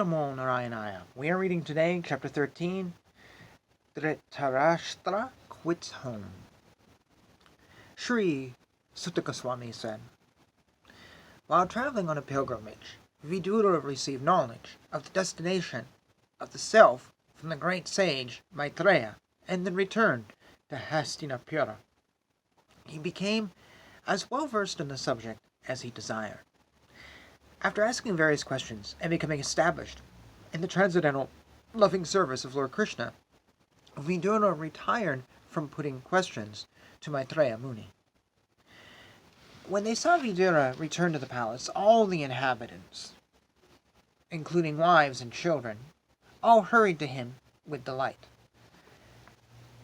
Namo Narayanaya. We are reading today chapter 13, Dhritarashtra quits home. Sri Sutta Goswami said, while traveling on a pilgrimage, Vidura received knowledge of the destination of the self from the great sage Maitreya and then returned to Hastinapura. He became as well versed in the subject as he desired. After asking various questions and becoming established in the transcendental loving service of Lord Krishna, Vidura retired from putting questions to Maitreya Muni. When they saw Vidura return to the palace, all the inhabitants, including wives and children, all hurried to him with delight.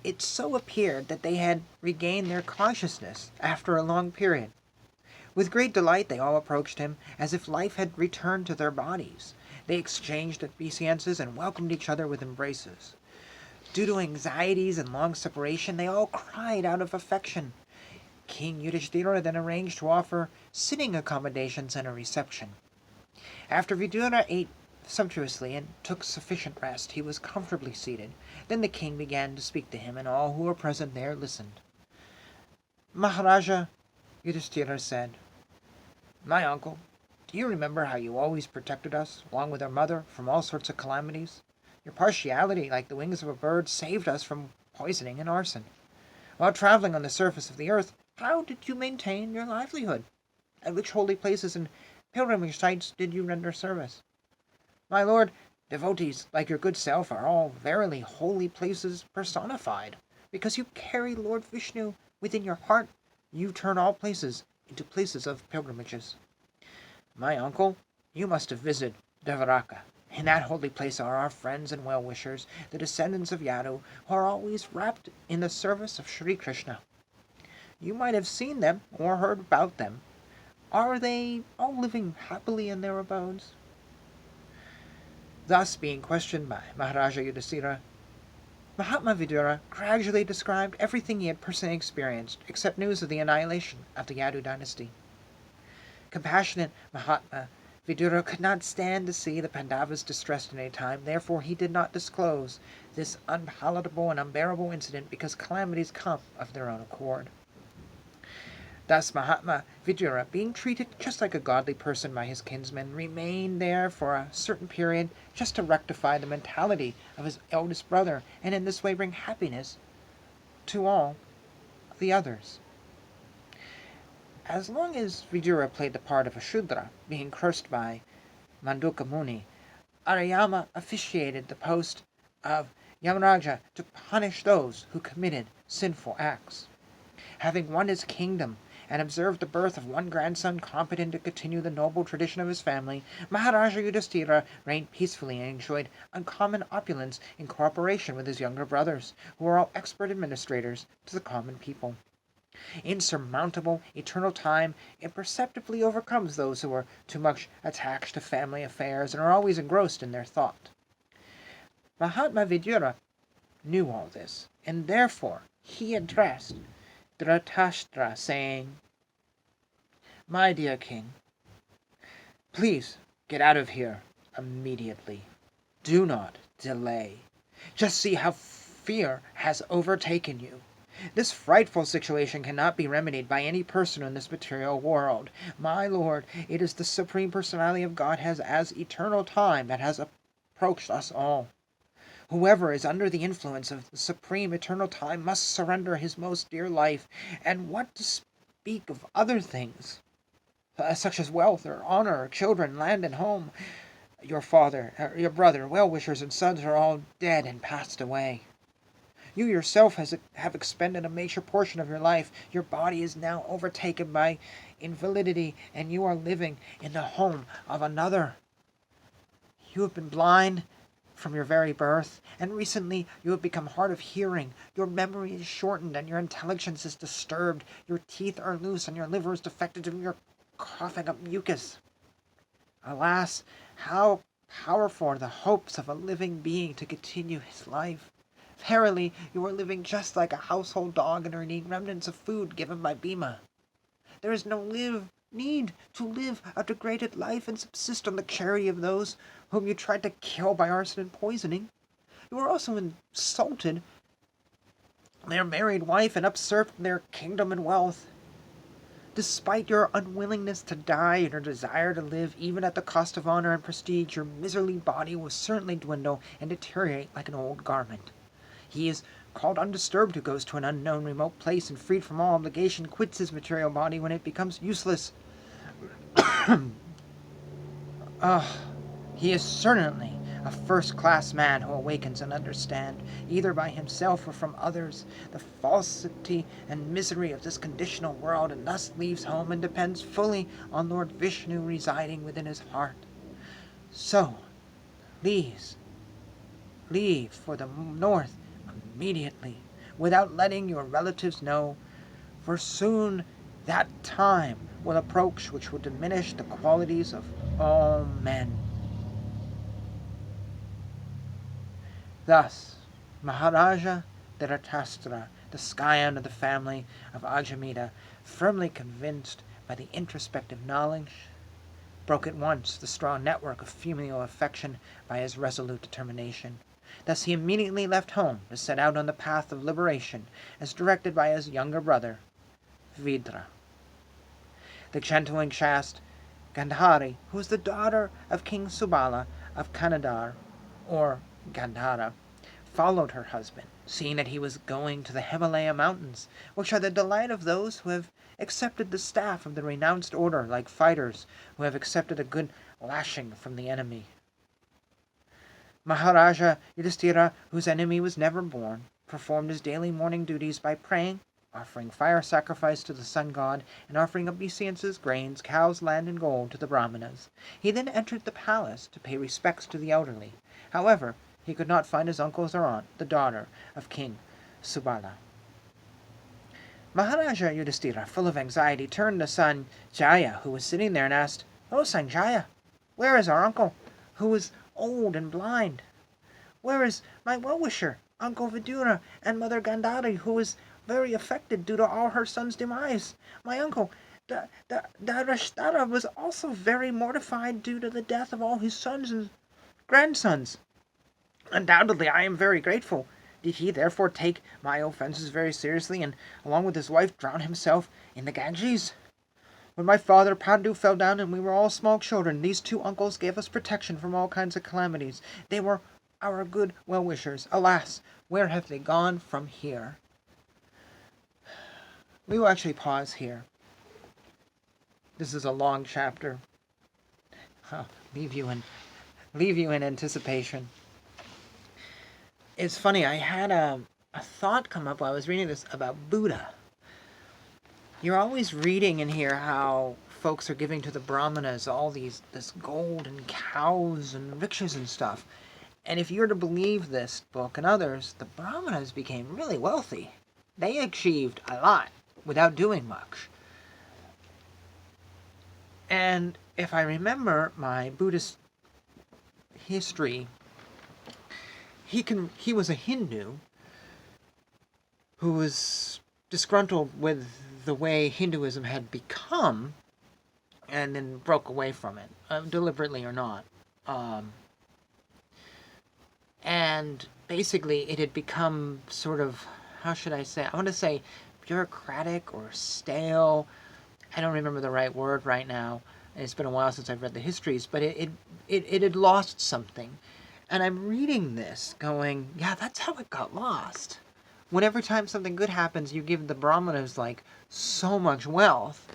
It so appeared that they had regained their consciousness after a long period. With great delight they all approached him, as if life had returned to their bodies. They exchanged obeisances and welcomed each other with embraces. Due to anxieties and long separation, they all cried out of affection. King Yudhishthira then arranged to offer sitting accommodations and a reception. After Vidura ate sumptuously and took sufficient rest, he was comfortably seated. Then the king began to speak to him, and all who were present there listened. Maharaja, Yudhishthira said, "My uncle, do you remember how you always protected us, along with our mother, from all sorts of calamities? Your partiality, like the wings of a bird, saved us from poisoning and arson. While traveling on the surface of the earth, how did you maintain your livelihood? At which holy places and pilgrimage sites did you render service? My lord, devotees like your good self are all verily holy places personified. Because you carry Lord Vishnu within your heart, you turn all places into places of pilgrimages. My uncle, you must have visited Devaraka. In that holy place are our friends and well-wishers, the descendants of Yadu, who are always wrapped in the service of Sri Krishna. You might have seen them or heard about them. Are they all living happily in their abodes?" Thus being questioned by Maharaja Yudhishthira, Mahatma Vidura gradually described everything he had personally experienced, except news of the annihilation of the Yadu dynasty. Compassionate Mahatma Vidura could not stand to see the Pandavas distressed at any time, therefore he did not disclose this unpalatable and unbearable incident, because calamities come of their own accord. Thus Mahatma Vidura, being treated just like a godly person by his kinsmen, remained there for a certain period just to rectify the mentality of his eldest brother, and in this way bring happiness to all the others. As long as Vidura played the part of a Shudra, being cursed by Manduka Muni, Ariyama officiated the post of Yamaraja to punish those who committed sinful acts. Having won his kingdom and observed the birth of one grandson competent to continue the noble tradition of his family, Maharaja Yudhishthira reigned peacefully and enjoyed uncommon opulence in cooperation with his younger brothers, who were all expert administrators to the common people. Insurmountable, eternal time imperceptibly overcomes those who are too much attached to family affairs and are always engrossed in their thought. Mahatma Vidura knew all this, and therefore he addressed Dhritarashtra, saying, "My dear king, please get out of here immediately. Do not delay. Just see how fear has overtaken you. This frightful situation cannot be remedied by any person in this material world. My lord, it is the Supreme Personality of Godhead as eternal time that has approached us all. Whoever is under the influence of the supreme eternal time must surrender his most dear life, and what to speak of other things, such as wealth or honor or children, land and home. Your father, your brother, well-wishers and sons are all dead and passed away. You yourself have expended a major portion of your life. Your body is now overtaken by invalidity, and you are living in the home of another. You have been blind from your very birth, and recently you have become hard of hearing. Your memory is shortened, and your intelligence is disturbed. Your teeth are loose, and your liver is defective, and you're coughing up mucus. Alas, how powerful are the hopes of a living being to continue his life. Verily, you are living just like a household dog and are eating remnants of food given by Bhima. There is no need to live a degraded life and subsist on the charity of those whom you tried to kill by arson and poisoning. You were also insulted their married wife and usurped their kingdom and wealth. Despite your unwillingness to die and your desire to live, even at the cost of honor and prestige, your miserly body will certainly dwindle and deteriorate like an old garment. He is called undisturbed who goes to an unknown remote place and freed from all obligation quits his material body when it becomes useless. He is certainly a first-class man who awakens and understands, either by himself or from others, the falsity and misery of this conditional world, and thus leaves home and depends fully on Lord Vishnu residing within his heart. So, leave for the north immediately, without letting your relatives know, for soon that time will approach which will diminish the qualities of all men. Thus, Maharaja Dhritarashtra, the scion of the family of Ajamita, firmly convinced by the introspective knowledge, broke at once the strong network of filial affection by his resolute determination. Thus he immediately left home to set out on the path of liberation, as directed by his younger brother, Vidra. The gentle and chaste Gandhari, who was the daughter of King Subala of Kanadar, or Gandhara, followed her husband, seeing that he was going to the Himalaya mountains, which are the delight of those who have accepted the staff of the renounced order, like fighters who have accepted a good lashing from the enemy. Maharaja Yudhishthira, whose enemy was never born, performed his daily morning duties by praying, offering fire sacrifice to the sun god, and offering obeisances, grains, cows, land, and gold to the brahmanas. He then entered the palace to pay respects to the elderly. However, he could not find his uncles or aunt, the daughter of King Subala. Maharaja Yudhishthira, full of anxiety, turned to Sanjaya, who was sitting there, and asked, "Oh, Sanjaya, where is our uncle, who is old and blind? Where is my well-wisher, Uncle Vidura, and Mother Gandhari, who is very affected due to all her son's demise? My uncle, Dhritarashtra, was also very mortified due to the death of all his sons and grandsons. Undoubtedly, I am very grateful. Did he therefore take my offences very seriously, and, along with his wife, drown himself in the Ganges? When my father Pandu fell down and we were all small children, these two uncles gave us protection from all kinds of calamities. They were our good well-wishers. Alas, where have they gone from here?" We will actually pause here. This is a long chapter. I'll leave you in anticipation. It's funny, I had a thought come up while I was reading this about Buddha. You're always reading in here how folks are giving to the brahmanas all this gold and cows and riches and stuff. And if you're to believe this book and others, the brahmanas became really wealthy. They achieved a lot without doing much. And if I remember my Buddhist history, he was a Hindu who was disgruntled with the way Hinduism had become and then broke away from it, deliberately or not. And basically it had become sort of, how should I say, I want to say bureaucratic or stale. I don't remember the right word right now. It's been a while since I've read the histories, but it had lost something. And I'm reading this going, yeah, that's how it got lost. When every time something good happens, you give the brahmanas like so much wealth.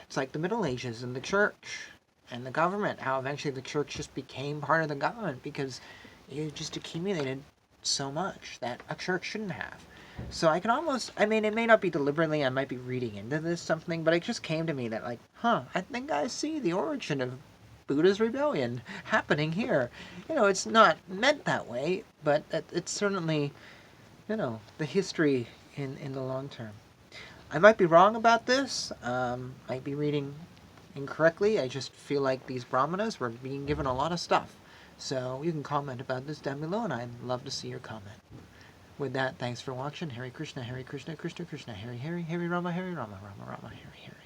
It's like the Middle Ages and the church and the government, how eventually the church just became part of the government because it just accumulated so much that a church shouldn't have. So I can almost, I mean, it may not be deliberately, I might be reading into this something, but it just came to me that like, I think I see the origin of Buddha's rebellion happening here. It's not meant that way, but it's certainly, the history in the long term. I might be wrong about this, might be reading incorrectly. I just feel like these brahmanas were being given a lot of stuff. So you can comment about this down below, and I'd love to see your comment. With that, thanks for watching. Hare Krishna, Krishna Krishna, Hare Hare, Hare Rama, Rama Rama, Hare Hare.